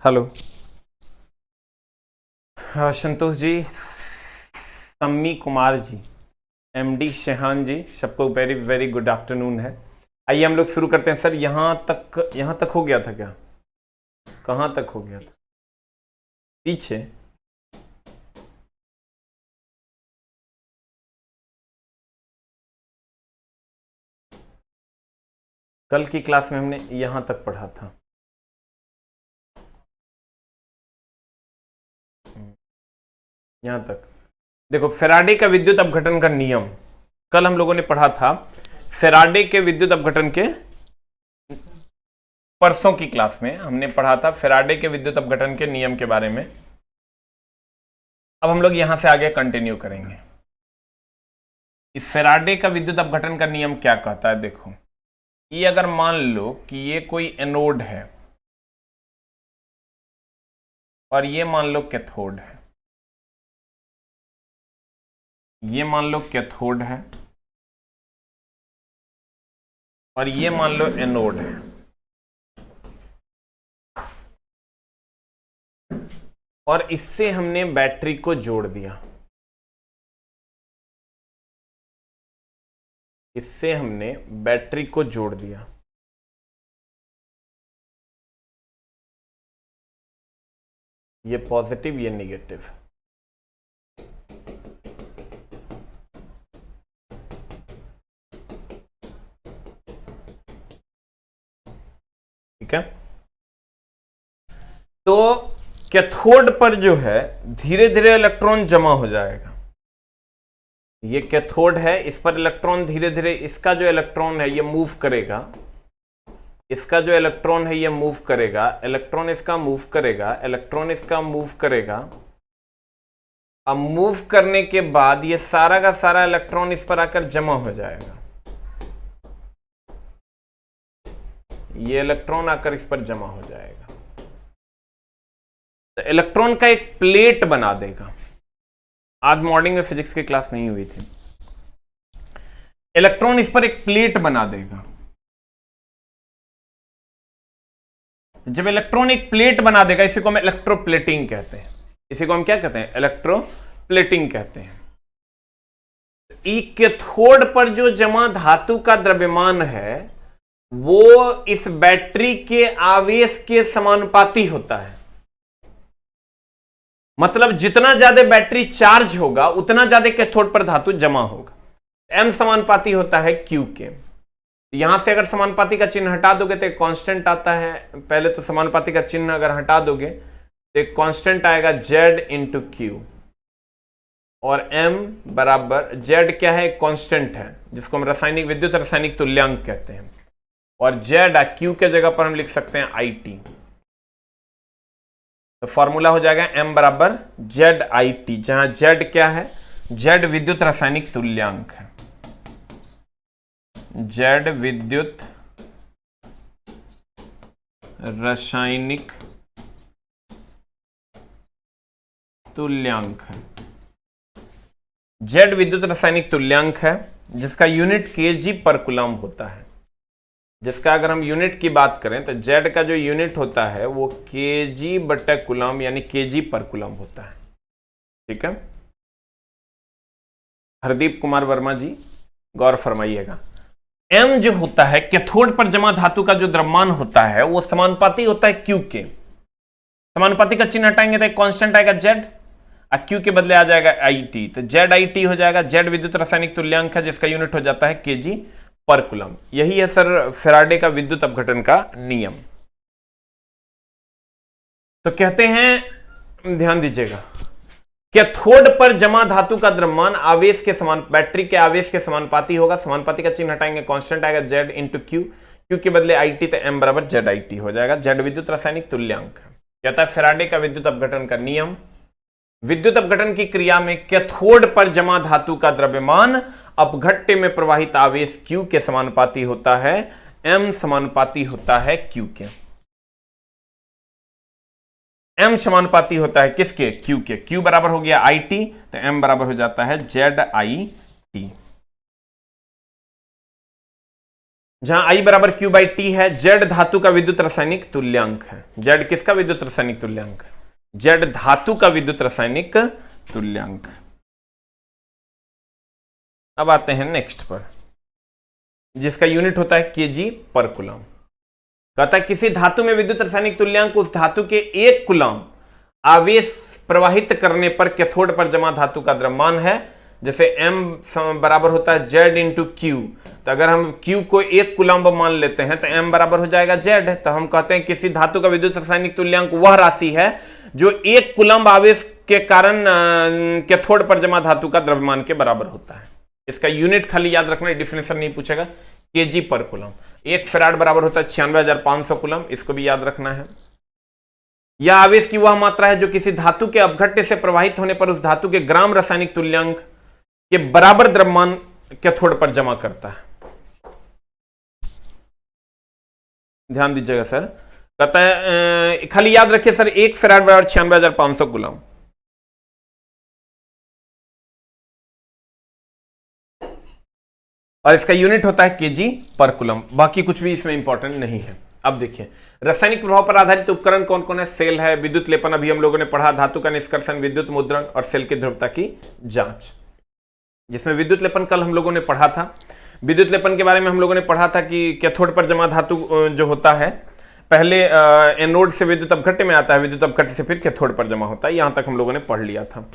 Hello. Santosh ji, सम्मी Kumar ji, MD Shehan जी, सबको very very good afternoon है। आइए हम लोग शुरू करते हैं। सर यहाँ तक हो गया था क्या? कहाँ तक हो गया था? पीछे कल की क्लास में हमने यहाँ तक पढ़ा था। यहाँ तक देखो, फैराडे का विद्युत अपघटन का नियम कल हम लोगों ने पढ़ा था। फैराडे के विद्युत अपघटन के परसों की क्लास में हमने पढ़ा था फैराडे के विद्युत अपघटन के नियम के बारे में। अब हम लोग यहां से आगे कंटिन्यू करेंगे। इस फैराडे का विद्युत अपघटन का नियम क्या कहता है? देखो, ये अगर मान लो कि ये कोई एनोड है और ये मान लो कैथोड है, ये मान लो कैथोड है और ये मान लो एनोड है। और इससे हमने बैटरी को जोड़ दिया। इससे हमने बैटरी को जोड़ दिया। ये पॉजिटिव, ये नेगेटिव। ठीक है। तो कैथोड पर जो है धीरे धीरे इलेक्ट्रॉन जमा हो जाएगा। ये कैथोड है, इस पर इलेक्ट्रॉन धीरे धीरे, इसका जो इलेक्ट्रॉन है ये मूव करेगा, इसका जो इलेक्ट्रॉन है ये मूव करेगा, इलेक्ट्रॉन इसका मूव करेगा, इलेक्ट्रॉन इसका मूव करेगा। अब मूव करने के बाद ये सारा का सारा इलेक्ट्रॉन इस पर आकर जमा हो जाएगा। ये इलेक्ट्रॉन आकर इस पर जमा हो जाएगा, तो इलेक्ट्रॉन का एक प्लेट बना देगा। आज मॉर्निंग में फिजिक्स की क्लास नहीं हुई थी। इलेक्ट्रॉन इस पर एक प्लेट बना देगा। जब इलेक्ट्रॉन एक प्लेट बना देगा, इसी को हम इलेक्ट्रोप्लेटिंग कहते हैं। इसी को हम क्या कहते हैं? इलेक्ट्रोप्लेटिंग कहते हैं। कैथोड पर जो जमा धातु का द्रव्यमान है वो इस बैटरी के आवेश के समानुपाती होता है। मतलब जितना ज्यादा बैटरी चार्ज होगा उतना ज्यादा कैथोड पर धातु जमा होगा। m समानुपाती होता है Q के। यहां से अगर समानुपाती का चिन्ह हटा दोगे तो एक कांस्टेंट आता है। पहले तो समानुपाती का चिन्ह अगर हटा दोगे तो एक कांस्टेंट आएगा Z इंटू क्यू, और m बराबर Z क्या है? एक कांस्टेंट है जिसको हम रासायनिक विद्युत रासायनिक तुल्यांक कहते हैं। और Z Q के जगह पर हम लिख सकते हैं IT। तो फॉर्मूला हो जाएगा m बराबर ZIT, जहां Z क्या है? Z विद्युत रासायनिक तुल्यांक है। Z विद्युत रासायनिक तुल्यांक है। Z विद्युत रासायनिक तुल्यांक है जिसका यूनिट kg पर कूलम होता है। जिसका अगर हम यूनिट की बात करें तो Z का जो यूनिट होता है वो kg बटा कूलम यानी kg पर कूलम होता है। ठीक है। हरदीप कुमार वर्मा जी गौर फरमाइएगा। m जो होता है कैथोड पर जमा धातु का जो द्रव्यमान होता है वो समानुपाती होता है Q के। समानुपाती का चिन्ह हटाएंगे तो एक कांस्टेंट आएगा Z, और Q के बदले आ जाएगा IT। तो ZIT हो जाएगा। Z विद्युत रासायनिक तुल्यांक है जिसका यूनिट हो जाता है kg पर कूलम। यही है सर फैराडे का विद्युत अपघटन का नियम। तो कहते हैं, ध्यान दीजिएगा, कैथोड पर जमा धातु का द्रव्यमान आवेश के समान, बैटरी के आवेश के समानुपाती होगा। समानुपाती का चिन्ह हटाएंगे, कांस्टेंट आएगा Z इंटू क्यू, क्यू के बदले IT, तो m बराबर ZIT हो जाएगा। Z विद्युत रासायनिक तुल्यांक है। कहता है फैराडे का विद्युत अपघटन का नियम, विद्युत अपघटन की क्रिया में कैथोड पर जमा धातु का द्रव्यमान अपघट्य में प्रवाहित आवेश Q के समानुपाती होता है। m समानुपाती होता है Q के। m समानुपाती होता है किसके? Q के। Q बराबर हो गया IT, तो m बराबर हो जाता है ZIT। जहां I बराबर Q बाई टी है, Z धातु का विद्युत रासायनिक तुल्यांक है। Z किसका विद्युत रासायनिक तुल्यांक है? Z धातु का विद्युत रासायनिक तुल्यांक। अब आते हैं नेक्स्ट पर, जिसका यूनिट होता है kg पर कूलम। कहता है किसी धातु में विद्युत रासायनिक तुल्यांक उस धातु के 1 कूलम आवेश प्रवाहित करने पर कैथोड पर जमा धातु का द्रव्यमान है। जैसे m बराबर होता है Z इंटू क्यू, तो अगर हम Q को 1 कूलम्ब मान लेते हैं तो m बराबर हो जाएगा Z। तो हम कहते हैं किसी धातु का विद्युत रासायनिक तुल्यांक वह राशि है जो 1 कूलम्ब आवेश के कारण कैथोड पर जमा धातु का द्रव्यमान के बराबर होता है। इसका यूनिट खाली याद रखना, डिफिनेशन नहीं पूछेगा। केजी पर कूलम, 1 फैराड बराबर होता है 96,500 कूलम, इसको भी याद रखना है। यह आवेश की वह मात्रा है जो किसी धातु के अपघट्य से प्रवाहित होने पर उस धातु के ग्राम रासायनिक तुल्यांक के बराबर द्रव्यमान कैथोड पर जमा करता है। ध्यान दीजिएगा सर, कहता है खाली याद रखिए सर, 1 फैराड बराबर 96,500 कूलम। और इसका यूनिट होता है केजी पर कूलम, बाकी कुछ भी इसमें इंपॉर्टेंट नहीं है। अब देखिए रासायनिक प्रभाव पर आधारित उपकरण कौन कौन है? सेल है, विद्युत लेपन अभी हम लोगों ने पढ़ा, धातु का निष्कर्षण, विद्युत मुद्रण और सेल की ध्रुवता की जांच। जिसमें विद्युत लेपन कल हम लोगों ने पढ़ा था। विद्युत लेपन के बारे में हम लोगों ने पढ़ा था कि कैथोड पर जमा धातु जो होता है पहले एनोड से विद्युत अपघट्य में आता है, विद्युत अपघट्य से फिर कैथोड पर जमा होता है। यहां तक हम लोगों ने पढ़ लिया था।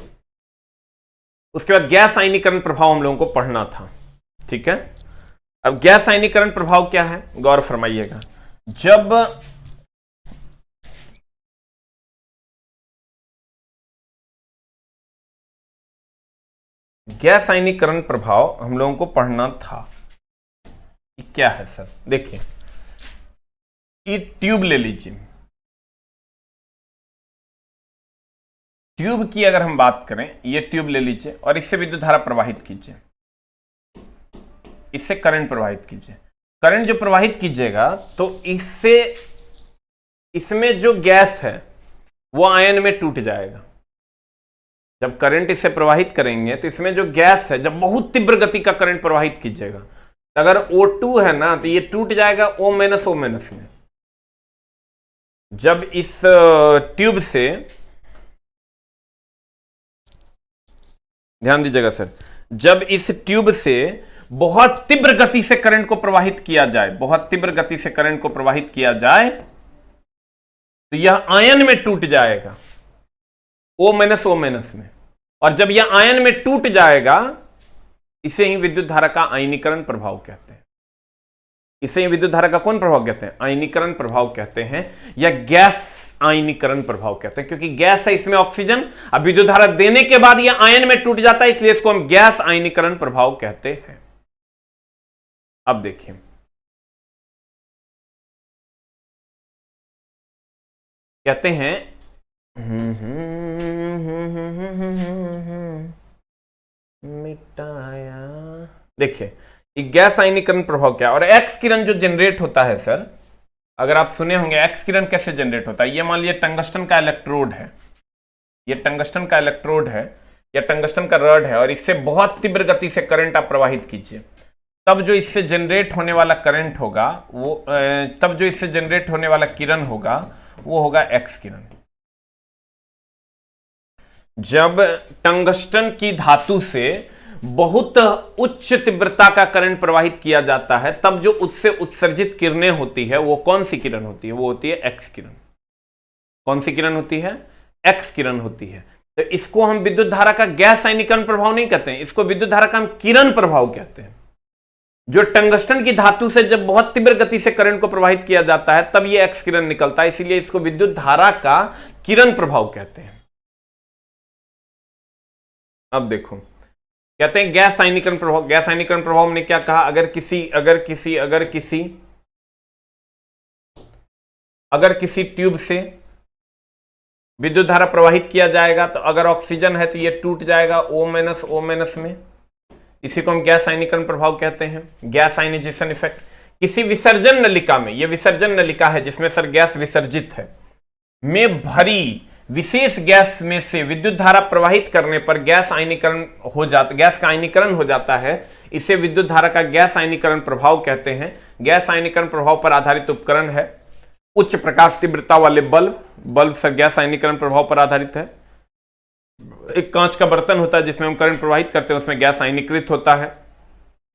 उसके बाद गैस आयनीकरण प्रभाव हम लोगों को पढ़ना था, ठीक है। अब गैस आयनीकरण प्रभाव क्या है, गौर फरमाइएगा। जब गैस आयनीकरण प्रभाव हम लोगों को पढ़ना था, क्या है सर? देखिए ये ट्यूब ले लीजिए, ट्यूब की अगर हम बात करें, ये ट्यूब ले लीजिए और इससे विद्युत धारा प्रवाहित कीजिए, इससे करंट प्रवाहित कीजिए। करंट जो प्रवाहित कीजिएगा तो इससे इसमें जो गैस है वो आयन में टूट जाएगा। जब करंट इससे प्रवाहित करेंगे तो इसमें जो गैस है, जब बहुत तीव्र गति का करंट प्रवाहित कीजिएगा तो अगर O2 है ना तो ये टूट जाएगा O- O- में। जब इस ट्यूब से, ध्यान दीजिएगा सर, जब इस ट्यूब से बहुत तीव्र गति से करंट को प्रवाहित किया जाए, बहुत तीव्र गति से करंट को प्रवाहित किया जाए तो यह आयन में टूट जाएगा O- में। और जब यह आयन में टूट जाएगा, इसे ही विद्युत धारा का आयनीकरण प्रभाव कहते हैं। इसे ही विद्युत धारा का कौन प्रभाव कहते हैं? आयनीकरण प्रभाव कहते हैं, या गैस आयनीकरण प्रभाव कहते हैं, क्योंकि गैस है इसमें ऑक्सीजन, अब विद्युत धारा देने के बाद यह आयन में टूट जाता है, इसलिए इसको हम गैस आयनीकरण प्रभाव कहते हैं। अब देखिए कहते हैं मिटाया, देखिए गैस आयनीकरण प्रभाव क्या है। और एक्स किरण जो जनरेट होता है सर, अगर आप सुने होंगे एक्स किरण कैसे जनरेट होता है। ये मान लीजिए टंगस्टन का इलेक्ट्रोड है, ये टंगस्टन का इलेक्ट्रोड है या टंगस्टन का रॉड है, और इससे बहुत तीव्र गति से करंट आप प्रवाहित कीजिए, तब जो इससे जनरेट होने वाला करंट होगा वो तब जो इससे जनरेट होने वाला किरण होगा वो होगा एक्स किरण। जब टंगस्टन की धातु से बहुत उच्च तीव्रता का करंट प्रवाहित किया जाता है, तब जो उससे उत्सर्जित किरणें होती है वो कौन सी किरण होती है? वो होती है एक्स किरण। कौन सी किरण होती है? एक्स किरण होती है। तो इसको हम विद्युत धारा का गैस आयनीकरण प्रभाव नहीं कहते हैं, इसको विद्युत धारा का हम किरण प्रभाव कहते हैं। जो टंगस्टन की धातु से जब बहुत तीव्र गति से करंट को प्रवाहित किया जाता है तब ये एक्स किरण निकलता है, इसीलिए इसको विद्युत धारा का किरण प्रभाव कहते हैं। अब देखो कहते हैं गैस आयनीकरण प्रभाव। गैस आयनीकरण प्रभाव हमने क्या कहा? अगर किसी ट्यूब से विद्युत धारा प्रवाहित किया जाएगा तो अगर ऑक्सीजन है तो ये टूट जाएगा O- में, इसी को हम गैस आयनीकरण प्रभाव कहते हैं, गैस आयनाइजेशन इफेक्ट। किसी विसर्जन नलिका में, यह विसर्जन नलिका है जिसमें सर गैस विसर्जित है, में भरी विशेष गैस में से विद्युत धारा प्रवाहित करने पर गैस का आयनीकरण हो जाता है, इसे विद्युत धारा का गैस आयनीकरण प्रभाव कहते हैं। गैस आयनीकरण प्रभाव पर आधारित उपकरण है। उच्च प्रकाश तीव्रता वाले बल्ब से गैस आयनीकरण प्रभाव पर आधारित है। एक कांच का बर्तन होता है जिसमें हम करंट प्रवाहित करते हैं, उसमें गैस आयनीकृत होता है।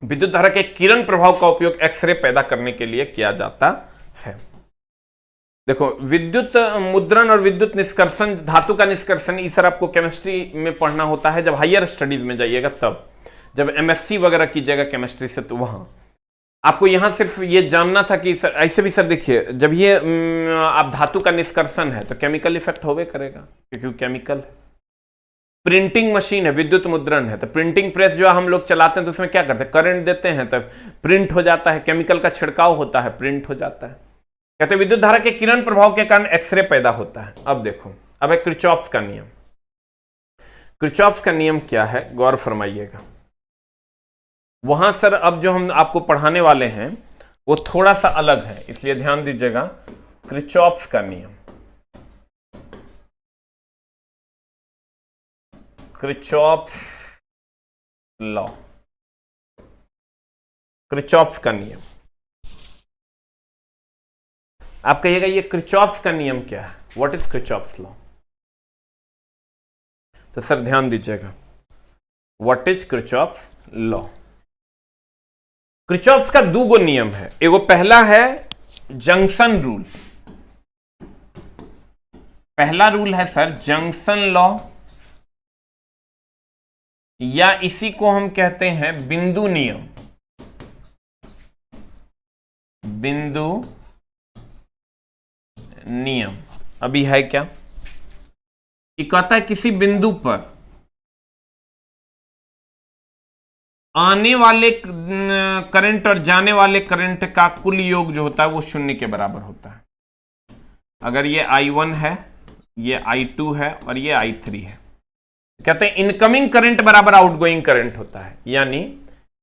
विद्युत धारा के किरण प्रभाव का उपयोग एक्सरे पैदा करने के लिए किया जाता है। देखो, विद्युत मुद्रण और विद्युत निष्कर्षण, धातु का निष्कर्षण, इस सर आपको केमिस्ट्री में पढ़ना होता है जब हायर स्टडीज में जाइएगा, तब जब एमएससी वगैरह कीजिएगा केमिस्ट्री से, तो वहां आपको यहां सिर्फ ये जानना था कि सर ऐसे भी सर देखिए, जब ये आप धातु का निष्कर्षण है तो केमिकल इफेक्ट होवे करेगा क्योंकि केमिकल है। प्रिंटिंग मशीन है, विद्युत मुद्रण है, तो प्रिंटिंग प्रेस जो हम लोग चलाते हैं तो उसमें क्या करते हैं, करंट देते हैं तब प्रिंट हो जाता है, केमिकल का छिड़काव होता है, प्रिंट हो जाता है। कहते हैं विद्युत धारा के किरण प्रभाव के कारण एक्सरे पैदा होता है। अब देखो, अब है किरचॉफ का नियम। किरचॉफ का नियम क्या है, गौर फरमाइएगा। वहां सर अब जो हम आपको पढ़ाने वाले हैं वो थोड़ा सा अलग है, इसलिए ध्यान दीजिएगा। किरचॉफ का नियम, किरचॉफ लॉ, किरचॉफ का नियम। आप कहिएगा ये किरचॉफ का नियम क्या है, व्हाट इज किरचॉफ लॉ? तो सर ध्यान दीजिएगा, what is Kirchhoff law. Kirchhoff का दो गो नियम है। एगो पहला है जंक्शन रूल। पहला रूल है सर जंक्शन लॉ, या इसी को हम कहते हैं बिंदु नियम। बिंदु नियम अभी है क्या, ये कहता है किसी बिंदु पर आने वाले करंट और जाने वाले करंट का कुल योग जो होता है वो शून्य के बराबर होता है। अगर ये I1 है, ये I2 है और ये I3 है, कहते हैं इनकमिंग करंट बराबर आउटगोइंग करंट होता है। यानी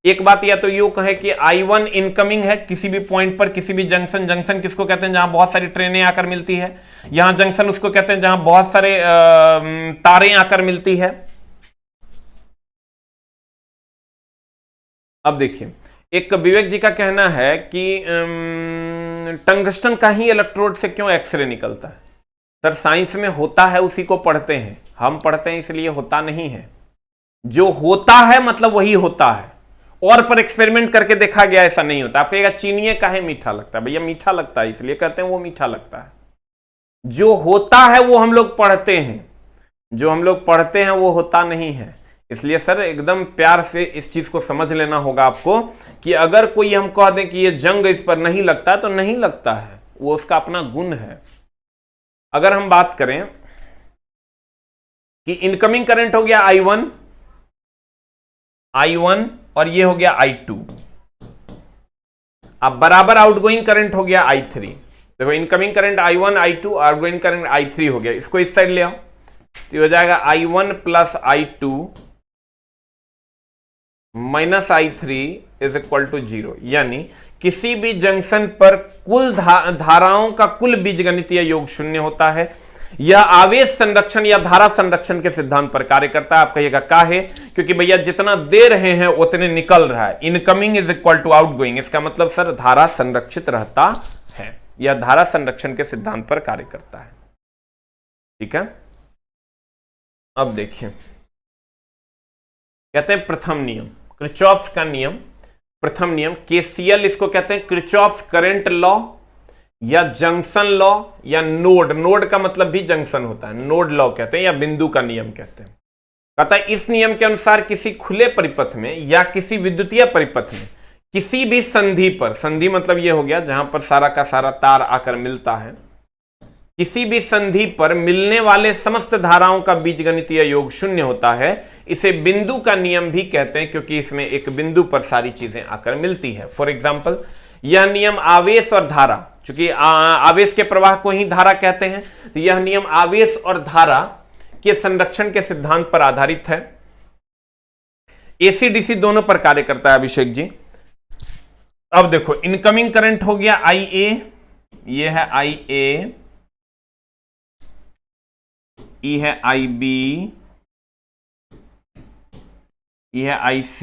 एक बात या तो यूं कहे कि I1 इनकमिंग है किसी भी पॉइंट पर, किसी भी जंक्शन, जंक्शन किसको कहते हैं जहां बहुत सारी ट्रेनें आकर मिलती है, यहां जंक्शन उसको कहते हैं जहां बहुत सारे तारें आकर मिलती है। अब देखिए, एक विवेक जी का कहना है कि टंगस्टन का ही इलेक्ट्रोड से क्यों एक्सरे निकलता है। सर साइंस में होता है उसी को पढ़ते हैं, हम पढ़ते हैं इसलिए होता नहीं है। जो होता है मतलब वही होता है, और पर एक्सपेरिमेंट करके देखा गया ऐसा नहीं होता। आप कहिएगा चीनी काहे मीठा लगता है, भैया मीठा लगता है इसलिए कहते हैं वो मीठा लगता है। जो होता है वो हम लोग पढ़ते हैं, जो हम लोग पढ़ते हैं वो होता नहीं है। इसलिए सर एकदम प्यार से इस चीज को समझ लेना होगा आपको कि अगर कोई हम कह दें कि ये जंग इस पर नहीं लगता तो नहीं लगता है, वो उसका अपना गुण है। अगर हम बात करें कि इनकमिंग करंट हो गया I1 और ये हो गया I2, अब बराबर आउटगोइंग करंट हो गया I3। देखो incoming current I1 I2, outgoing current I3 हो गया। इसको इस साइड ले आओ तो हो जाएगा I1 plus I2 minus I3 is equal to 0। यानी किसी भी जंक्शन पर कुल धाराओं का कुल बीजगणितीय योग शून्य होता है। यह आवेश संरक्षण या धारा संरक्षण के सिद्धांत पर कार्य करता है। आप कहिएगा काहे, क्योंकि भैया जितना दे रहे हैं उतने निकल रहा है। Incoming is equal to outgoing, इसका मतलब सर धारा संरक्षित रहता है। यह धारा संरक्षण के सिद्धांत पर कार्य करता है। ठीक है, अब देखिए कहते हैं प्रथम नियम, किरचॉफ का नियम। प्रथम नियम केसीएल, इसको कहते हैं किरचॉफ करंट लॉ या जंक्शन लॉ या नोड, नोड का मतलब भी जंक्शन होता है, नोड लॉ कहते हैं या बिंदु का नियम कहते हैं। कहता है इस नियम के अनुसार किसी खुले परिपथ में या किसी विद्युतीय परिपथ में किसी भी संधि पर, संधि मतलब यह हो गया जहां पर सारा का सारा तार आकर मिलता है, किसी भी संधि पर मिलने वाले समस्त धाराओं का बीजगणितीय योग शून्य होता है। इसे बिंदु का नियम भी कहते हैं क्योंकि इसमें एक बिंदु पर सारी चीजें आकर मिलती है। फॉर एग्जाम्पल यह नियम आवेश और धारा, चूंकि आवेश के प्रवाह को ही धारा कहते हैं, तो यह नियम आवेश और धारा के संरक्षण के सिद्धांत पर आधारित है। एसी डीसी दोनों पर कार्य करता है अभिषेक जी। अब देखो इनकमिंग करंट हो गया IA, ये है IA, ये है IB, ये है IC,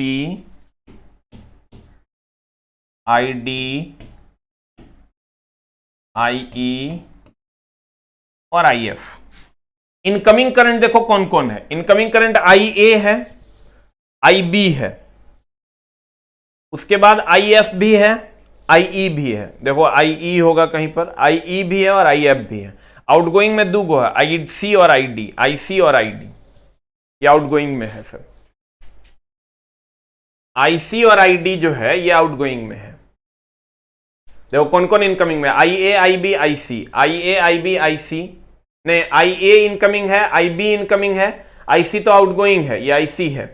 ID, IE और IF। इनकमिंग करंट देखो कौन कौन है। इनकमिंग करंट IA है, IB है, उसके बाद IF भी है, IE भी है। देखो IE होगा कहीं पर, IE भी है और IF भी है। आउटगोइंग में दो गो है, IC और ID, IC और ID, ये आउटगोइंग में है सर। IC और ID जो है ये आउटगोइंग में है। देखो कौन कौन इनकमिंग में, IA, IB, IC, IA, IB, IC, नहीं IA इनकमिंग है, IB इनकमिंग है, IC तो आउटगोइंग है, ये IC है,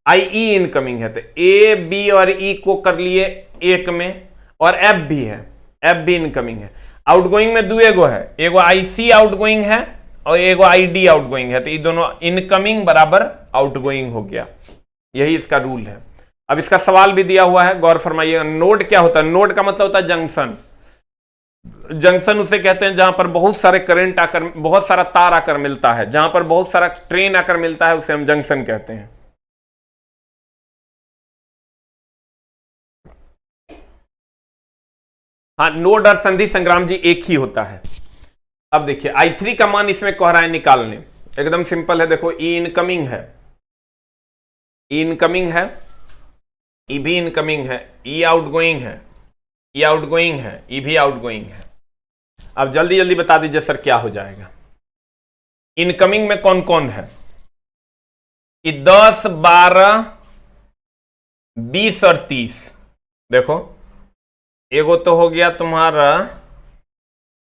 IE इनकमिंग है। तो A, B और E को कर लिए एक में, और F भी है, F भी इनकमिंग है। आउटगोइंग में दो एगो है, एगो IC आउटगोइंग है और एगो ID आउटगोइंग है। तो ये दोनों इनकमिंग बराबर आउटगोइंग हो गया, यही इसका रूल है। अब इसका सवाल भी दिया हुआ है, गौर फरमाइएगा। नोड क्या होता है? नोड का मतलब होता है जंक्शन। जंक्शन उसे कहते हैं जहां पर बहुत सारे करंट आकर, बहुत सारा तार आकर मिलता है, जहां पर बहुत सारा ट्रेन आकर मिलता है, उसे हम जंक्शन कहते हैं। हाँ, नोड और संधि संग्राम जी एक ही होता है। अब देखिए I3 का मान इसमें कह रहा है निकालने, एकदम सिंपल है। देखो E इनकमिंग है, E इनकमिंग है, E भी इनकमिंग है, E आउटगोइंग है, E आउटगोइंग है, E भी आउटगोइंग है। अब जल्दी जल्दी बता दीजिए सर क्या हो जाएगा। इनकमिंग में कौन कौन है? 10, 12, 20 और 30। देखो एगो तो हो गया तुम्हारा,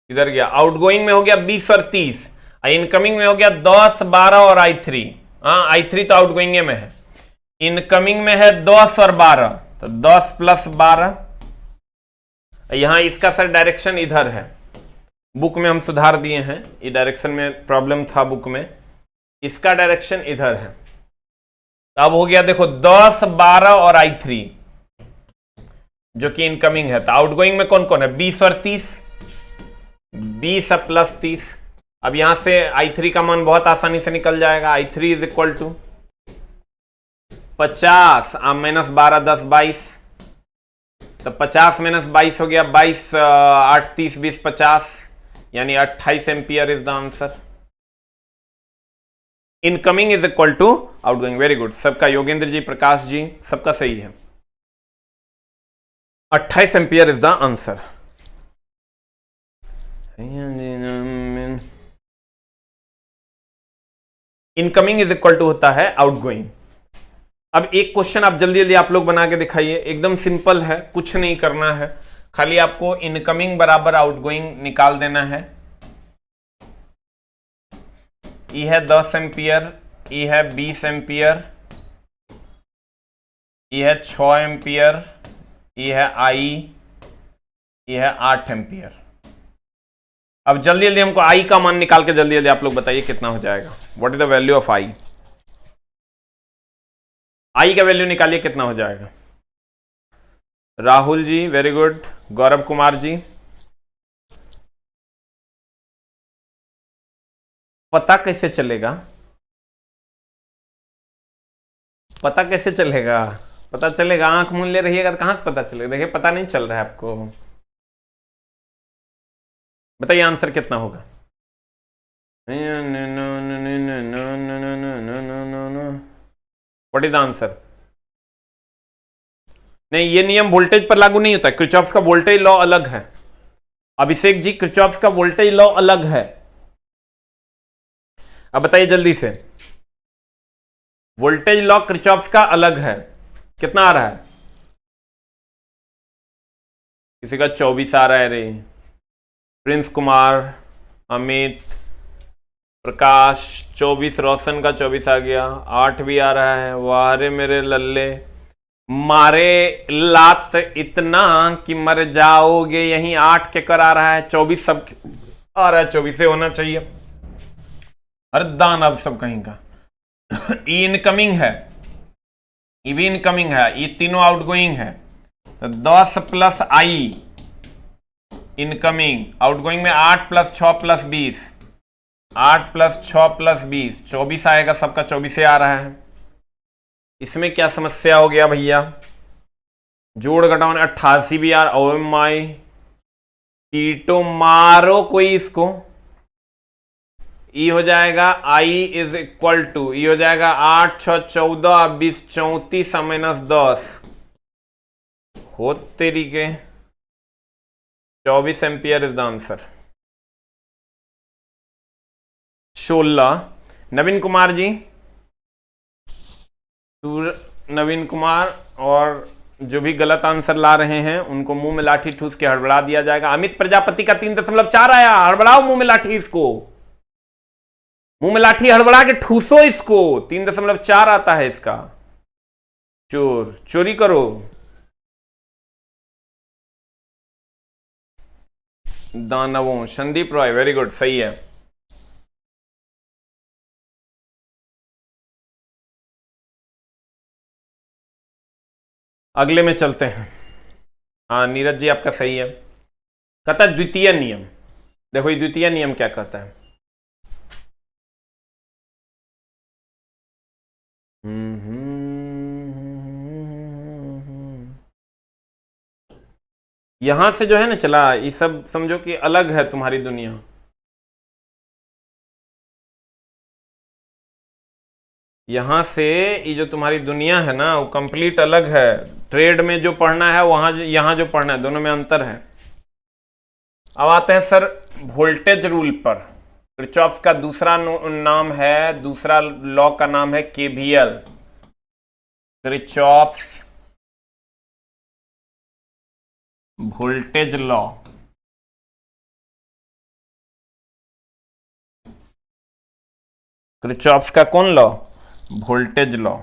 इधर गया, आउटगोइंग में हो गया 20 और 30, इनकमिंग में हो गया 10, 12 और I3। हाँ, I3 तो आउटगोइंग में है। इनकमिंग में है 10 और 12, तो 10 प्लस 12। यहां इसका सर डायरेक्शन इधर है, बुक में हम सुधार दिए हैं, ये डायरेक्शन में प्रॉब्लम था बुक में, इसका डायरेक्शन इधर है। अब हो गया देखो 10, 12 और I3 जो कि इनकमिंग है। तो आउटगोइंग में कौन कौन है? 20 और 30, 20 प्लस 30। अब यहां से I3 का मान बहुत आसानी से निकल जाएगा। I3 is equal to 50 minus 12, 10, 22। तो 50 माइनस 22 हो गया 22, 8, 30, 20, 50, यानी 28 ampere is the answer. Incoming is equal to outgoing. Very good, सबका, योगेंद्र जी, प्रकाश जी, सबका सही है। 28 ampere is the answer. Incoming is equal to होता है आउटगोइंग। अब एक क्वेश्चन आप जल्दी जल्दी आप लोग बना के दिखाइए, एकदम सिंपल है, कुछ नहीं करना है, खाली आपको इनकमिंग बराबर आउटगोइंग निकाल देना है। ई है 10 एम्पियर, ई है 20 एम्पियर, ई है 6 एम्पियर, ई है आई, ई है 8 एम्पियर। अब जल्दी जल्दी हमको आई का मान निकाल के जल्दी जल्दी आप लोग बताइए कितना हो जाएगा। What is the value of I? I का वैल्यू निकालिए, कितना हो जाएगा? Rahul ji very good, Gaurav Kumar ji. पता कैसे चलेगा? पता कैसे चलेगा? पता चलेगा, आंख मूंद ले रहिएगा तो कहां से पता चलेगा? देखिए पता नहीं चल रहा है आपको, बताइए आंसर कितना होगा? What is the answer? नहीं, ये नियम वोल्टेज पर लागू नहीं होता है, किरचॉफ का वोल्टेज लॉ अलग है। अभिषेक जी, किरचॉफ का वोल्टेज लॉ अलग है। अब बताइए जल्दी से, वोल्टेज लॉ किरचॉफ का अलग है। कितना आ रहा है? किसी का 24 आ रहा है रे, प्रिंस कुमार, अमित, प्रकाश 24, रोशन का 24 आ गया, 8 भी आ रहा है। वाह रे मेरे लल्ले, मारे लात इतना कि मर जाओगे। यहीं 8 के कर आ रहा है, 24 सब आ रहा है, 24 से होना चाहिए। अरे दानव सब कहीं का। ई इनकमिंग है, ई भी इनकमिंग है, ये तीनों आउटगोइंग है। तो 10 प्लस आई इनकमिंग, आउटगोइंग में 8 प्लस 6 प्लस 20, 8 प्लस 6 प्लस 20, 24 आएगा, सबका 24 से आ रहा है। इसमें क्या समस्या हो गया भैया? जोड़ घटाओ 88 भी यार। ओ माई टीटो मारो कोई इसको। ई हो जाएगा आई इज इक्वल टू, ई हो जाएगा 8 6 14 20 34 -10 हो तेरी के 24 एम्पियर इज द आंसर। 16 नवीन कुमार जी, नवीन कुमार, और जो भी गलत आंसर ला रहे हैं उनको मुंह में लाठी ठूस के हड़बड़ा दिया जाएगा। अमित प्रजापति का 3.4 आया, हड़बड़ाओ मुंह में लाठी, इसको मुंह में लाठी हड़बड़ा के ठूसो इसको। 3.4 आता है इसका। चोर चोरी करो। दानवों, संदीप रॉय, वेरी गुड, सही है। अगले में चलते हैं। हाँ नीरज जी आपका सही है। कहता है द्वितीय नियम। देखो ये द्वितीय नियम क्या कहता है। यहां से जो है ना चला, ये सब समझो कि अलग है तुम्हारी दुनिया। यहां से ये जो तुम्हारी दुनिया है ना वो कंप्लीट अलग है। ट्रेड में जो पढ़ना है वहां, यहां जो पढ़ना है, दोनों में अंतर है। अब आते हैं सर वोल्टेज रूल पर। किरचॉफ का दूसरा नाम है, दूसरा लॉ का नाम है KVL, Kirchhoff voltage law. Kirchhoff का कौन लॉ? Voltage law.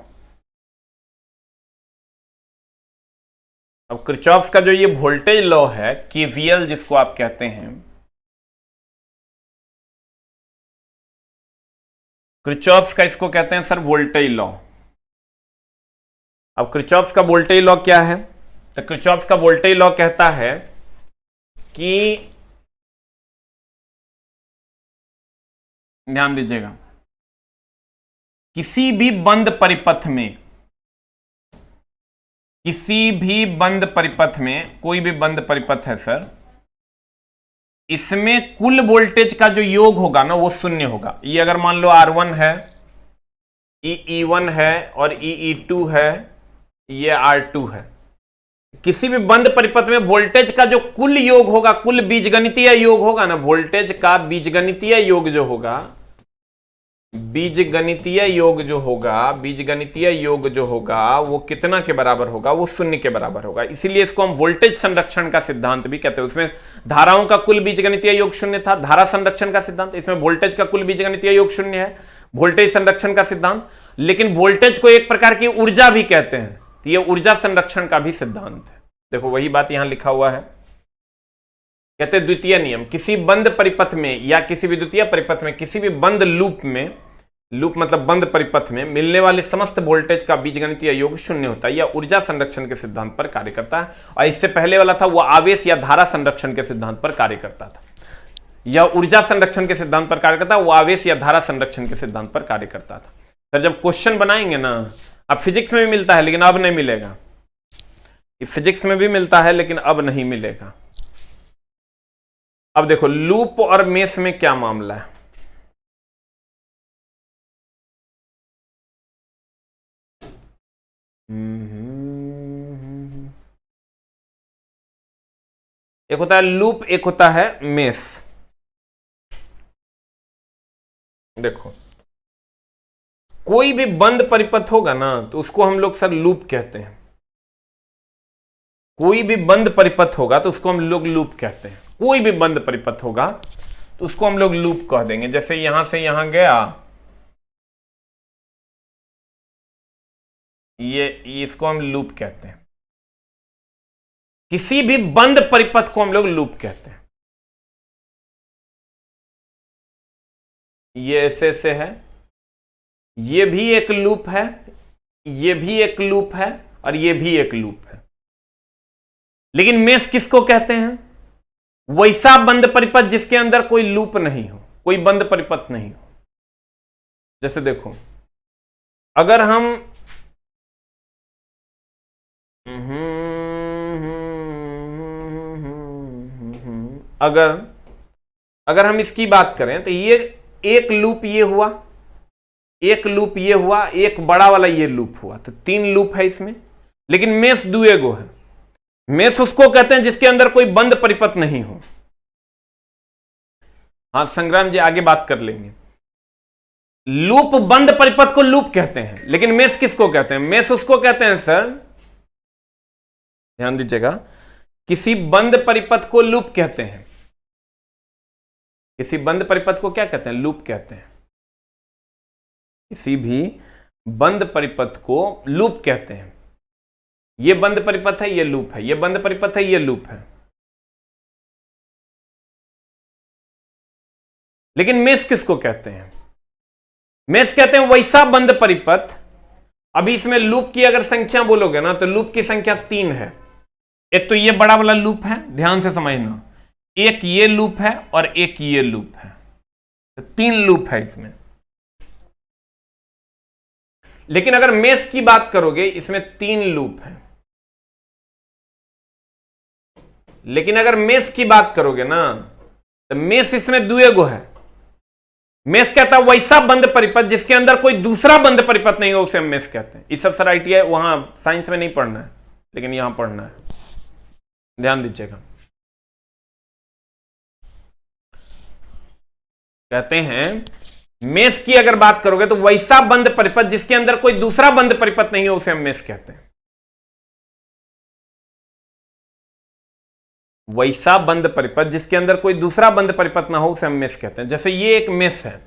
अब किरचॉफ का जो ये वोल्टेज लॉ है, केवीएल जिसको आप कहते हैं, किरचॉफ का इसको कहते हैं सर वोल्टेज लॉ। अब किरचॉफ का वोल्टेज लॉ क्या है? तो किरचॉफ का वोल्टेज लॉ कहता है कि, ध्यान दीजिएगा, किसी भी बंद परिपथ में, किसी भी बंद परिपथ में, कोई भी बंद परिपथ है सर, इसमें कुल वोल्टेज का जो योग होगा ना वो शून्य होगा। ये अगर मान लो R1 है, E1 है और E2 है, ये R2 है। किसी भी बंद परिपथ में वोल्टेज का जो कुल योग होगा, कुल बीजगणितीय योग होगा ना, वोल्टेज का बीजगणितीय योग जो होगा, बीजगणितीय योग जो होगा, बीजगणितीय योग जो होगा वो कितना के बराबर होगा? वो शून्य के बराबर होगा। इसीलिए इसको हम वोल्टेज संरक्षण का सिद्धांत भी कहते हैं। उसमें धाराओं का कुल बीजगणितीय योग शून्य था, धारा संरक्षण का सिद्धांत। इसमें वोल्टेज का कुल बीजगणितीय योग शून्य है, वोल्टेज संरक्षण का सिद्धांत। लेकिन वोल्टेज को एक प्रकार की ऊर्जा भी कहते हैं, तो यह ऊर्जा संरक्षण का भी सिद्धांत है। देखो वही बात यहां लिखा हुआ है। कहते हैं द्वितीय नियम, किसी बंद परिपथ में या किसी भी द्वितीय परिपथ में, किसी भी बंद लूप में, लूप मतलब बंद परिपथ में मिलने वाले समस्त वोल्टेज का बीजगणितीय योग शून्य होता है। यह ऊर्जा संरक्षण के सिद्धांत पर कार्य करता है। और इससे पहले वाला था वो आवेश या धारा संरक्षण के सिद्धांत पर कार्य करता था। यह ऊर्जा संरक्षण के सिद्धांत पर कार्य करता है, वो आवेश या धारा संरक्षण के सिद्धांत पर कार्य करता था। सर जब क्वेश्चन बनाएंगे ना, अब फिजिक्स में भी मिलता है लेकिन अब नहीं मिलेगा, फिजिक्स में भी मिलता है लेकिन अब नहीं मिलेगा। अब देखो लूप और मेष में क्या मामला है। एक होता है लूप, एक होता है मेष। देखो कोई भी बंद परिपथ होगा ना तो उसको हम लोग सर लूप कहते हैं। कोई भी बंद परिपथ होगा तो उसको हम लोग लूप कहते हैं। कोई भी बंद परिपथ होगा तो उसको हम लोग लूप कह देंगे। जैसे यहां से यहां गया, ये इसको हम लूप कहते हैं। किसी भी बंद परिपथ को हम लोग लूप कहते हैं। ये ऐसे से है, ये भी एक लूप है, ये भी एक लूप है और ये भी एक लूप है। लेकिन मेष किसको कहते हैं? वैसा बंद परिपथ जिसके अंदर कोई लूप नहीं हो, कोई बंद परिपथ नहीं हो। जैसे देखो अगर हम अगर अगर हम इसकी बात करें तो ये एक लूप ये हुआ, एक लूप ये हुआ, एक बड़ा वाला ये लूप हुआ, तो 3 लूप है इसमें। लेकिन मेष दुएगो है। मेष उसको कहते हैं जिसके अंदर कोई बंद परिपथ नहीं हो। हाँ संग्राम जी आगे बात कर लेंगे। लूप बंद परिपथ को लूप कहते हैं, लेकिन मेष किसको कहते हैं? मेष उसको कहते हैं सर, ध्यान दीजिएगा, किसी बंद परिपथ को लूप कहते हैं। किसी बंद परिपथ को क्या कहते हैं? लूप कहते हैं। किसी भी बंद परिपथ को लूप कहते हैं। ये बंद परिपथ है, ये लूप है, ये बंद परिपथ है, ये लूप है। लेकिन मेष किसको कहते हैं? मेष कहते हैं वैसा बंद परिपथ, अभी इसमें लूप की अगर संख्या बोलोगे ना तो लूप की संख्या 3 है। एक तो ये बड़ा वाला लूप है, ध्यान से समझना, एक ये लूप है और एक ये लूप है, तो 3 लूप है इसमें। लेकिन अगर मेष की बात करोगे इसमें 3 लूप है। लेकिन अगर मेष की बात करोगे ना तो मेष इसमें दुएगो है। मेष कहता है वैसा बंद परिपथ जिसके अंदर कोई दूसरा बंद परिपथ नहीं हो, उसे हम मेष कहते हैं। इस सब सर ITI वहां साइंस में नहीं पढ़ना है, लेकिन यहां पढ़ना है, ध्यान दीजिएगा। कहते हैं मेष की अगर बात करोगे तो वैसा बंद परिपथ जिसके अंदर कोई दूसरा बंद परिपथ नहीं हो, उसे हम मेष कहते हैं। वैसा बंद परिपथ जिसके अंदर कोई दूसरा बंद परिपथ ना हो, उसे हम मेष कहते हैं। जैसे ये एक मेष है,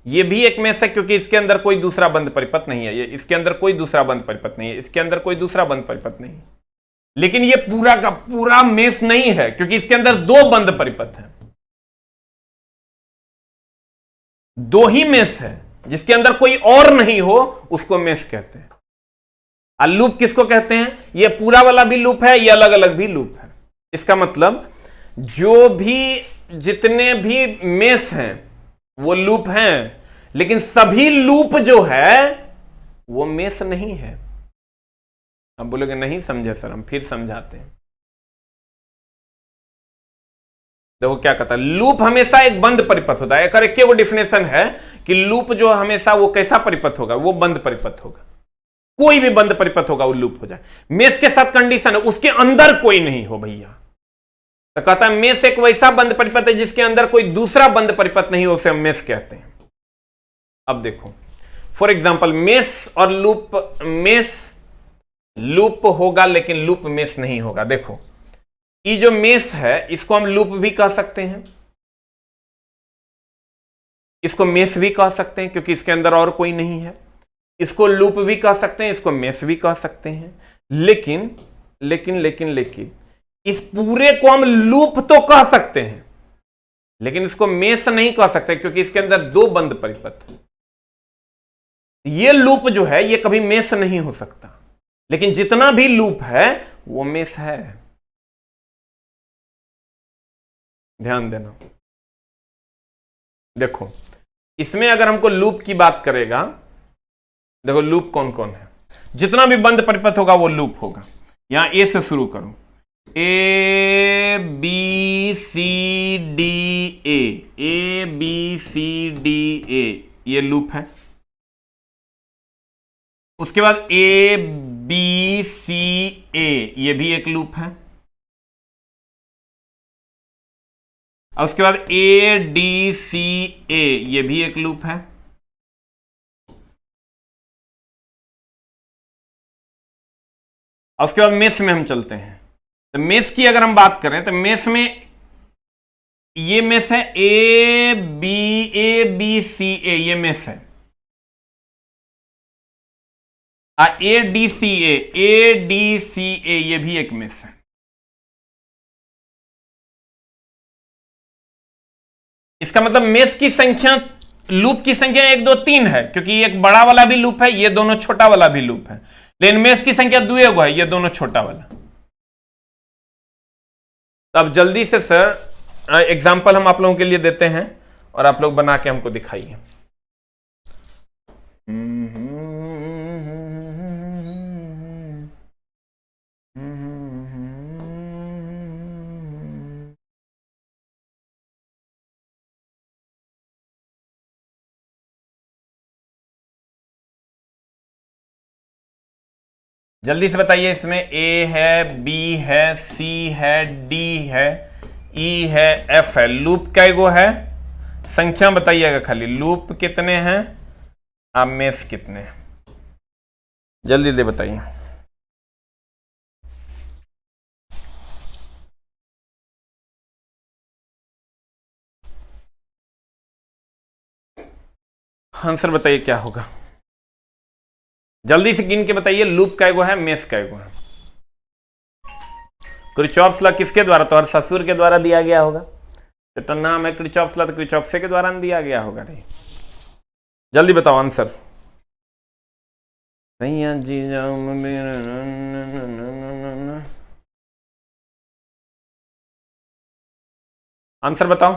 ये भी एक मेष है, क्योंकि इसके अंदर कोई दूसरा बंद परिपथ नहीं है। ये इसके अंदर कोई दूसरा बंद परिपथ नहीं है, इसके अंदर कोई दूसरा बंद परिपथ नहीं है। लेकिन ये पूरा का पूरा मेष नहीं है, क्योंकि इसके अंदर 2 बंद परिपथ हैं। 2 ही मेष है, जिसके अंदर कोई और नहीं हो उसको मेष कहते हैं। और लूप किसको कहते हैं? ये पूरा वाला भी लूप है, ये अलग अलग भी लूप है। इसका मतलब जो भी जितने भी मेष हैं वो लूप हैं, लेकिन सभी लूप जो है वो मेष नहीं है। अब बोलोगे नहीं समझे सर, हम फिर समझाते हैं। देखो क्या कहता है, लूप हमेशा एक बंद परिपथ होता है। एक वो डिफिनेशन है कि लूप जो हमेशा वो कैसा परिपथ होगा? वो बंद परिपथ होगा। कोई भी बंद परिपथ होगा वो लूप हो जाए। मेष के साथ कंडीशन है उसके अंदर कोई नहीं हो भैया, तो कहता है मेष एक वैसा बंद परिपथ है जिसके अंदर कोई दूसरा बंद परिपथ नहीं हो, उसे हम मेष कहते हैं। अब देखो फॉर एग्जांपल मेष और लूप, मेष लूप होगा लेकिन लूप मेष नहीं होगा। देखो ये जो मेष है इसको हम लूप भी कह सकते हैं, इसको मेष भी कह सकते हैं क्योंकि इसके अंदर और कोई नहीं है। इसको लूप भी कह सकते हैं, इसको मेष भी कह सकते हैं। लेकिन लेकिन लेकिन लेकिन इस पूरे को हम लूप तो कह सकते हैं, लेकिन इसको मेष नहीं कह सकते क्योंकि इसके अंदर 2 बंद परिपथ हैं। ये लूप जो है ये कभी मेष नहीं हो सकता, लेकिन जितना भी लूप है वो मेष है। ध्यान देना। देखो इसमें अगर हमको लूप की बात करेगा, देखो लूप कौन कौन है, जितना भी बंद परिपथ होगा वो लूप होगा। यहां ए से शुरू करो, A B C D A B C D A, ये लूप है। उसके बाद ए बी सी ए, ये भी एक लूप है। और उसके बाद ए डी सी ए, ये भी एक लूप है। और उसके बाद मेष में हम चलते हैं। तो मेष की अगर हम बात करें तो मेष में ये मेष है ए बी सी ए, ये मेष है। ए डी सी ए, ये भी एक मेष है। इसका मतलब मेष की संख्या, लूप की संख्या 1 2 3 है, क्योंकि एक बड़ा वाला भी लूप है, ये दोनों छोटा वाला भी लूप है। लेकिन मेष की संख्या 2 है, ये दोनों छोटा वाला। तो अब जल्दी से सर एग्जाम्पल हम आप लोगों के लिए देते हैं और आप लोग बना के हमको दिखाइए। जल्दी से बताइए, इसमें ए है, बी है, सी है, डी है, ई है, एफ है। लूप कै गो है? संख्या बताइएगा खाली, लूप कितने हैं, अब मेष कितने हैं, जल्दी जल्दी बताइए। आंसर बताइए क्या होगा, जल्दी से गिन के बताइए। लूप कै गो है, मेष कै गो है? क्रिचॉप्स लॉ किसके द्वारा? तो ससुर के द्वारा दिया गया होगा, तो नाम है क्रिचॉप्स लॉ, तो क्रिचॉप्स के द्वारा दिया गया होगा। नहीं, जल्दी बताओ आंसर। भैया जी जाओ आंसर बताओ।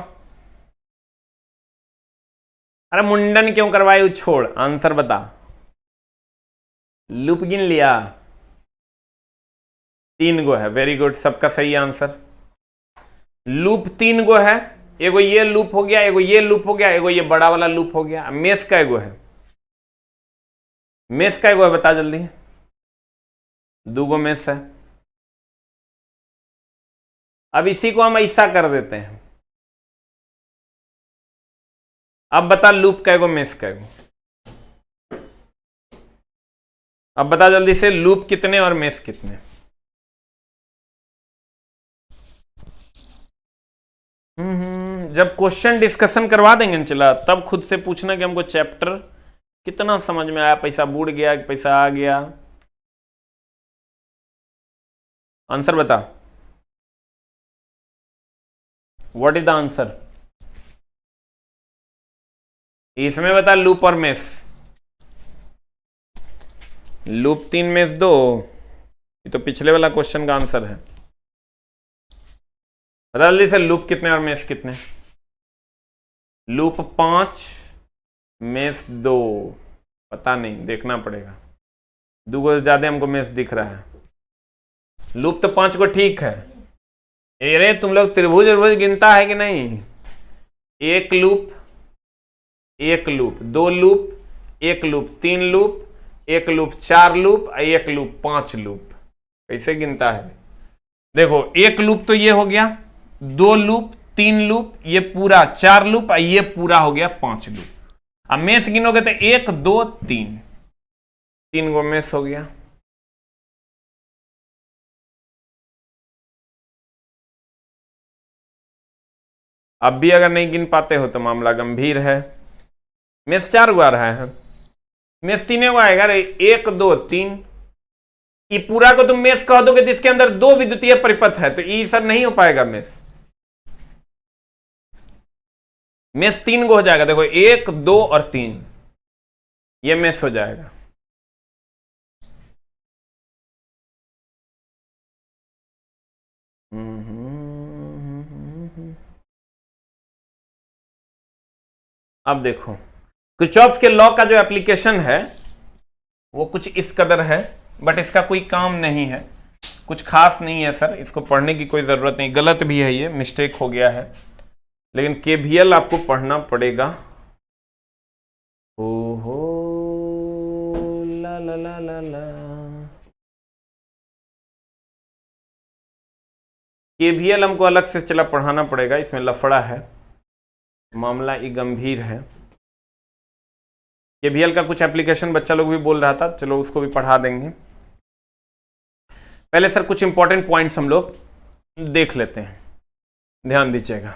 अरे मुंडन क्यों करवाए, छोड़, आंसर बता। लूप गिन लिया? 3 गो है, वेरी गुड, सबका सही आंसर। लूप 3 गो है, एगो ये लूप हो गया, एगो ये लूप हो गया, एगो ये बड़ा वाला लूप हो गया। मेष का एगो है, मेष का एगो है, बता जल्दी। 2 गो मेष है। अब इसी को हम ऐसा कर देते हैं, अब बता लूप का एगो, मेष का एगो। अब बता जल्दी से, लूप कितने और मेष कितने? जब क्वेश्चन डिस्कशन करवा देंगे ना, चला, तब खुद से पूछना कि हमको चैप्टर कितना समझ में आया, पैसा बूढ़ गया कि पैसा आ गया। आंसर बता, व्हाट इज द आंसर? इसमें बता लूप और मेष। लूप 3 मेष 2, ये तो पिछले वाला क्वेश्चन का आंसर है। बता जल्दी से, लूप कितने और मेष कितने? लूप 5, मेष 2, पता नहीं, देखना पड़ेगा। 2 को ज्यादा हमको मेष दिख रहा है। लूप तो 5 को ठीक है। अरे तुम लोग त्रिभुज गिनता है कि नहीं? एक लूप, एक लूप, 2 लूप, एक लूप, 3 लूप, एक लूप, 4 लूप, एक लूप, 5 लूप, कैसे गिनता है? देखो, एक लूप तो ये हो गया, 2 लूप, 3 लूप, ये पूरा 4 लूप, ये पूरा हो गया 5 लूप। अब मेष गिनोगे तो 1 2 3, 3 गो मेष हो गया। अब भी अगर नहीं गिन पाते हो तो मामला गंभीर है। मेष 4 गो आ रहा है, मेष 3 गो आएगा रे, 1 2 3। ये पूरा को तुम मेष कह दोगे तो इसके अंदर 2 विद्युतीय परिपथ है, तो ये सर नहीं हो पाएगा मेष। मेष 3 गो हो जाएगा, देखो 1 2 और 3, ये मेष हो जाएगा। अब देखो, किरचॉफ के लॉ का जो एप्लीकेशन है वो कुछ इस कदर है, बट इसका कोई काम नहीं है, कुछ खास नहीं है सर, इसको पढ़ने की कोई जरूरत नहीं। गलत भी है, ये मिस्टेक हो गया है, लेकिन केवीएल आपको पढ़ना पड़ेगा। ओहो ला ला ला ला ला, केवीएल हमको अलग से चला पढ़ाना पड़ेगा, इसमें लफड़ा है, मामला ये गंभीर है। केवीएल का कुछ एप्लीकेशन बच्चा लोग भी बोल रहा था, चलो उसको भी पढ़ा देंगे। पहले सर कुछ इंपॉर्टेंट पॉइंट्स हम लोग देख लेते हैं, ध्यान दीजिएगा।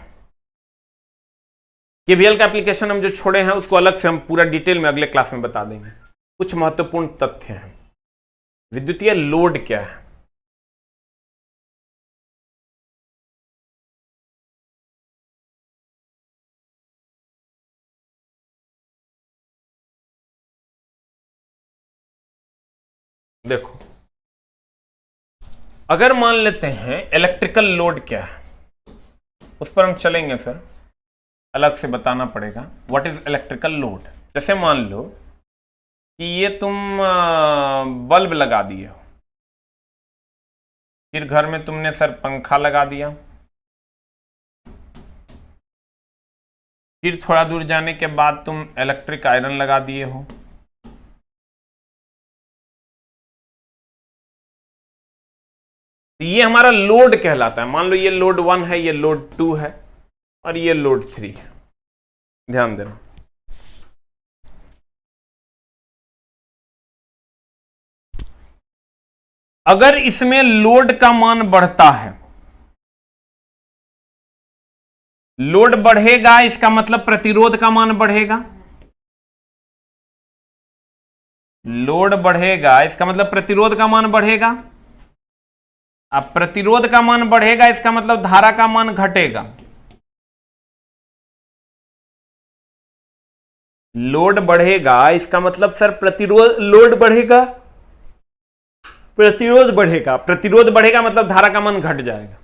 केवीएल का एप्लीकेशन हम जो छोड़े हैं उसको अलग से हम पूरा डिटेल में अगले क्लास में बता देंगे। कुछ महत्वपूर्ण तथ्य हैं। विद्युतीय लोड क्या है? देखो, अगर मान लेते हैं इलेक्ट्रिकल लोड क्या है, उस पर हम चलेंगे, फिर अलग से बताना पड़ेगा व्हाट इज इलेक्ट्रिकल लोड। जैसे मान लो कि ये तुम बल्ब लगा दिए हो, फिर घर में तुमने सर पंखा लगा दिया, फिर थोड़ा दूर जाने के बाद तुम इलेक्ट्रिक आयरन लगा दिए हो, तो ये हमारा लोड कहलाता है। मान लो ये लोड 1 है, ये लोड 2 है और ये लोड 3 है। ध्यान देना, अगर इसमें लोड का मान बढ़ता है, लोड बढ़ेगा इसका मतलब प्रतिरोध का मान बढ़ेगा, लोड बढ़ेगा इसका मतलब प्रतिरोध का मान बढ़ेगा। अब प्रतिरोध का मान बढ़ेगा इसका मतलब धारा का मान घटेगा। लोड बढ़ेगा इसका मतलब सर प्रतिरोध, लोड बढ़ेगा प्रतिरोध बढ़ेगा, प्रतिरोध बढ़ेगा मतलब धारा का मान घट जाएगा।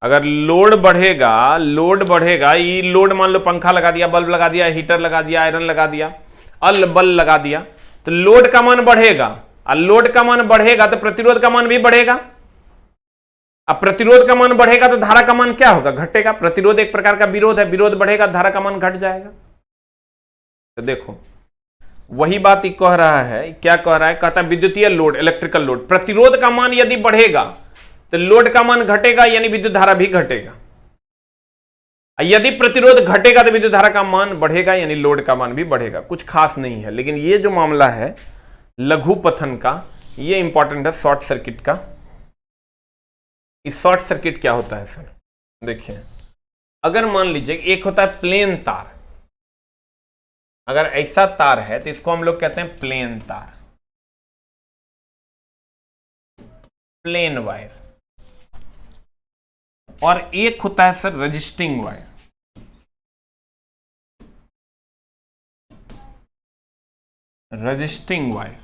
अगर लोड बढ़ेगा, लोड बढ़ेगा, ये लोड मान लो पंखा लगा दिया, बल्ब लगा दिया, हीटर लगा दिया, आयरन लगा दिया, अल बल्ब लगा दिया, तो लोड का मान बढ़ेगा और लोड का मान बढ़ेगा तो प्रतिरोध का मान भी बढ़ेगा। अब प्रतिरोध का मान बढ़ेगा तो धारा का मान क्या होगा, घटेगा। प्रतिरोध एक प्रकार का विरोध है, विरोध बढ़ेगा धारा का मान घट जाएगा। तो देखो वही बात ही कह रहा है, क्या कह रहा है, कहता है विद्युतीय लोड, इलेक्ट्रिकल लोड, प्रतिरोध का मान यदि बढ़ेगा तो लोड का मान घटेगा यानी विद्युत धारा भी घटेगा। यदि प्रतिरोध घटेगा तो विद्युत धारा का मान बढ़ेगा यानी लोड का मान भी बढ़ेगा। कुछ खास नहीं है, लेकिन ये जो मामला है लघु पथन का, ये इंपॉर्टेंट है शॉर्ट सर्किट का। इस शॉर्ट सर्किट क्या होता है सर, देखिए अगर मान लीजिए एक होता है प्लेन तार, अगर ऐसा तार है तो इसको हम लोग कहते हैं प्लेन तार, प्लेन वायर, और एक होता है sir resisting wire. Resisting wire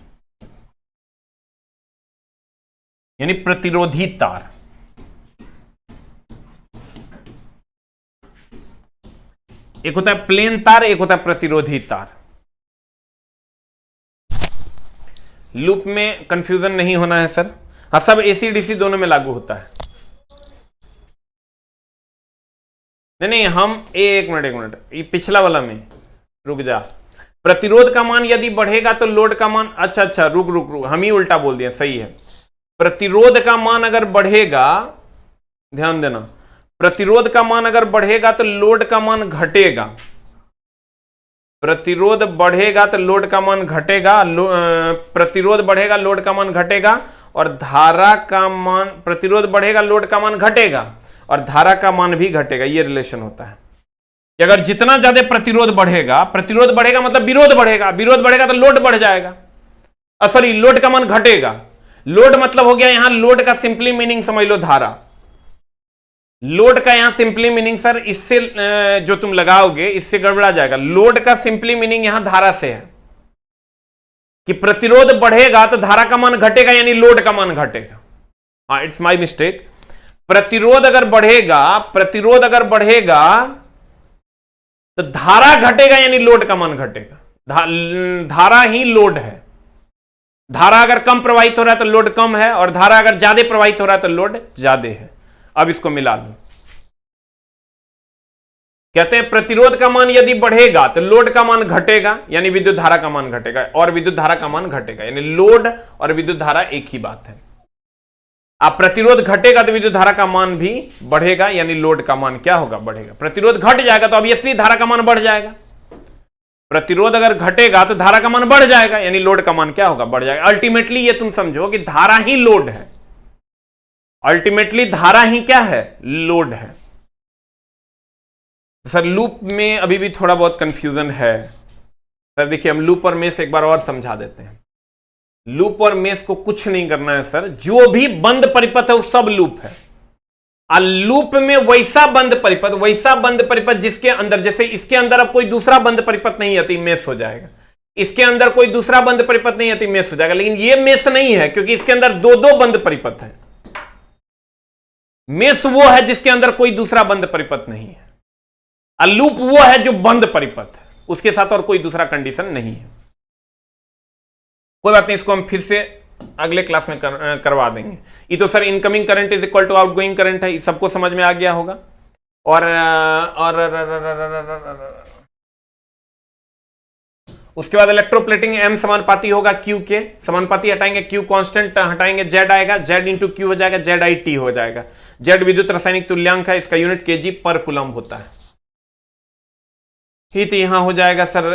यानी प्रतिरोधी तार। एक होता है प्लेन तार, एक होता है प्रतिरोधी तार। लूप में कंफ्यूजन नहीं होना है सर, हाँ सब एसी डीसी दोनों में लागू होता है। नहीं हम एक मिनट, ये पिछला वाला में रुक जा। प्रतिरोध का मान यदि बढ़ेगा तो लोड का मान, अच्छा रुक हम ही उल्टा बोल दिया, सही है। प्रतिरोध का मान अगर बढ़ेगा, ध्यान देना, प्रतिरोध का मान अगर बढ़ेगा तो लोड का मान घटेगा। प्रतिरोध बढ़ेगा तो लोड का मान घटेगा, प्रतिरोध बढ़ेगा लोड का मान घटेगा, और धारा का मान, प्रतिरोध बढ़ेगा लोड का मान घटेगा और धारा का मान भी घटेगा। ये रिलेशन होता है कि अगर जितना ज्यादा प्रतिरोध बढ़ेगा, प्रतिरोध बढ़ेगा मतलब विरोध बढ़ेगा, विरोध बढ़ेगा तो लोड बढ़ जाएगा, सॉरी लोड का मान घटेगा। लोड मतलब हो गया, यहां लोड का सिंपली मीनिंग समझ लो धारा। लोड का यहां सिंपली मीनिंग सर, इससे जो तुम लगाओगे इससे गड़बड़ा जाएगा। लोड का सिंपली मीनिंग यहां धारा से है कि प्रतिरोध बढ़ेगा तो धारा का मान घटेगा यानी लोड का मान घटेगा। हाँ इट्स माय मिस्टेक। प्रतिरोध अगर बढ़ेगा, प्रतिरोध अगर बढ़ेगा तो धारा घटेगा यानी लोड का मान घटेगा। धारा ही लोड है। धारा अगर कम प्रवाहित हो रहा है तो लोड कम है, और धारा अगर ज्यादा प्रवाहित हो रहा है तो लोड ज्यादा है। अब इसको मिला लो, कहते हैं प्रतिरोध का मान यदि बढ़ेगा तो लोड का मान घटेगा यानी विद्युत धारा का मान घटेगा, और विद्युत धारा का मान घटेगा यानी लोड और विद्युत धारा एक ही बात है। अब प्रतिरोध घटेगा तो विद्युत धारा का मान भी बढ़ेगा यानी लोड का मान क्या होगा, बढ़ेगा। प्रतिरोध घट जाएगा तो ऑब्वियसली धारा का मान बढ़ जाएगा। प्रतिरोध अगर घटेगा तो धारा का मान बढ़ जाएगा यानी लोड का मान क्या होगा, बढ़ जाएगा। अल्टीमेटली ये तुम समझो कि धारा ही लोड है, अल्टीमेटली धारा ही क्या है, लोड है। सर लूप में अभी भी थोड़ा बहुत कंफ्यूजन है सर। देखिए हम लूप और मेष एक बार और समझा देते हैं। लूप और मेष को कुछ नहीं करना है सर, जो भी बंद परिपथ है वो सब लूप है। लूप में वैसा बंद परिपथ जिसके अंदर, जैसे इसके अंदर अब कोई दूसरा बंद परिपथ नहीं आती, मेष हो जाएगा। इसके अंदर कोई दूसरा बंद परिपथ नहीं आती, मेष हो जाएगा। लेकिन ये मेष नहीं है क्योंकि इसके अंदर दो दो बंद परिपथ है। मेष वो है जिसके अंदर कोई दूसरा बंद परिपथ नहीं है, और लूप वो है जो बंद परिपथ है, उसके साथ और कोई दूसरा कंडीशन नहीं है। कोई बात नहीं, इसको हम फिर से अगले क्लास में करवा देंगे। ये तो sir incoming current is equal to outgoing current है, सबको समझ में आ गया होगा। और उसके बाद इलेक्ट्रोप्लेटिंग m समानुपाती होगा q के, समानुपाती हटाएंगे q कांस्टेंट हटाएंगे z आएगा, z इंटू q हो जाएगा, ZIT हो जाएगा। z विद्युत रासायनिक तुल्यांक है, इसका यूनिट kg पर कूलम होता है। ठीक, तो यहां हो जाएगा सर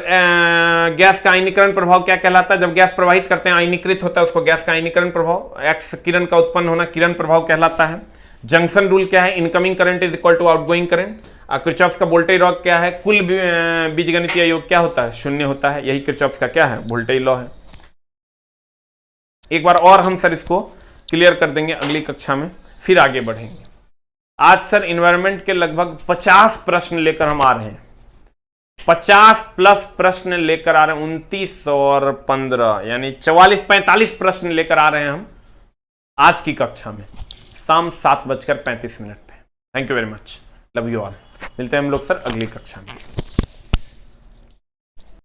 गैस का आयनीकरण प्रभाव क्या कहलाता है? जब गैस प्रवाहित करते हैं आयनीकृत होता है उसको गैस का आयनीकरण प्रभाव, एक्स किरण का उत्पन्न होना किरण प्रभाव कहलाता है। जंक्शन रूल क्या है? Incoming current is equal to outgoing current. Kirchhoff का वोल्टेज लॉ क्या है? कुल बीजगणितीय योग क्या होता है? शून्य होता है। यही किरचॉफ का क्या है? वोल्टेज लॉ है। एक बार और हम सर इसको क्लियर कर देंगे अगली कक्षा में, फिर आगे बढ़ेंगे। आज सर इन्वायरमेंट के लगभग 50 प्रश्न लेकर हम आ रहे हैं, 50 प्लस प्रश्न लेकर आ रहे हैं, 29 और 15 यानी 44-45 प्रश्न लेकर आ रहे हैं हम आज की कक्षा में, शाम 7:35 पे। Thank you very much, love you all. मिलते हैं हम लोग सर अगली कक्षा में।